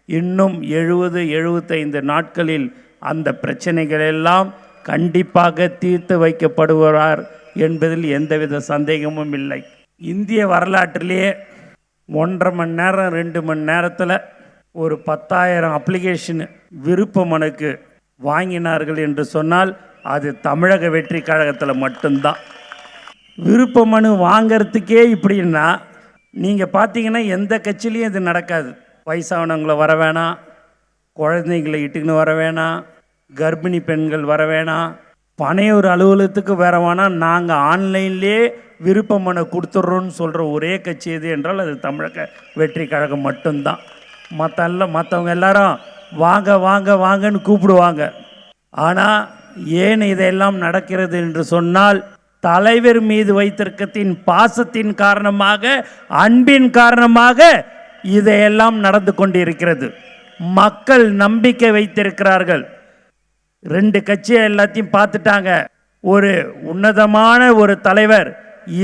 இன்னும் 70-75 நாட்களில் அந்த பிரச்சனைகள் எல்லாம் கண்டிப்பாக தீர்த்து வைக்கப்படுவார் என்பதில் எந்தவித சந்தேகமும் இல்லை. இந்திய வரலாற்றிலேயே 1.5 மணி நேரம் 2 மணி நேரத்தில் ஒரு 10,000 அப்ளிகேஷன் விருப்ப மனுக்கு வாங்கினார்கள் என்று சொன்னால் அது தமிழக வெற்றி கழகத்தில் மட்டும்தான். விருப்ப மனு வாங்கிறதுக்கே இப்படின்னா நீங்கள் பார்த்தீங்கன்னா எந்த கட்சியிலையும் இது நடக்காது. வயசானவங்களை வர வேணாம், குழந்தைங்களை இட்டுக்குன்னு வர வேணாம், கர்ப்பிணி பெண்கள் வர வேணாம், பனையூர் அலுவலகத்துக்கு வர வேணாம், நாங்கள் ஆன்லைன்லேயே விருப்ப மனு கொடுத்துட்றோன்னு சொல்கிற ஒரே கட்சி எது என்றால் அது தமிழக வெற்றி கழகம் மட்டும்தான். மற்றவங்க எல்லாரும் வாங்க வாங்க வாங்கன்னு கூப்பிடுவாங்க. ஆனால் ஏன் இதையெல்லாம் நடக்கிறது என்று சொன்னால் தலைவர் மீது வைத்திருக்கத்தின் பாசத்தின் காரணமாக, அன்பின் காரணமாக இதையெல்லாம் நடந்து கொண்டிருக்கிறது. மக்கள் நம்பிக்கை வைத்திருக்கிறார்கள். 2 கட்சியை எல்லாத்தையும் பார்த்துட்டாங்க. ஒரு உன்னதமான ஒரு தலைவர்,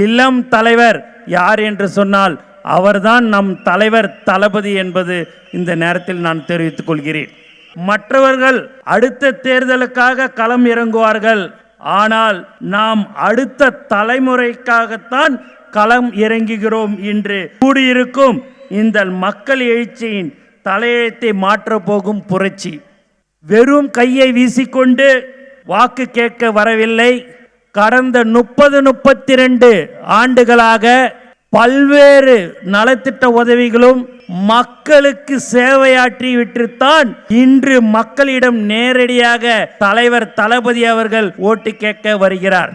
இளம் தலைவர் யார் என்று சொன்னால் அவர்தான் நம் தலைவர் தளபதி என்பது இந்த நேரத்தில் நான் தெரிவித்துக் கொள்கிறேன். மற்றவர்கள் அடுத்த தேர்தலுக்காக களம் இறங்குவார்கள். ஆனால் நாம் அடுத்த தலைமுறைக்காகத்தான் களம் இறங்குகிறோம். என்று கூடியிருக்கும் இந்த மக்கள் எழுச்சியின் தலையெழுத்தை மாற்றப் போகும் புரட்சி வெறும் கையை வீசிக்கொண்டு வாக்கு கேட்க வரவில்லை. கடந்த 32 ஆண்டுகளாக பல்வேறு நலத்திட்ட உதவிகளும் மக்களுக்கு சேவையாற்றி விட்டுத்தான் இன்று மக்களிடம் நேரடியாக தலைவர் தளபதி அவர்கள் ஓட்டு கேட்க வருகிறார்.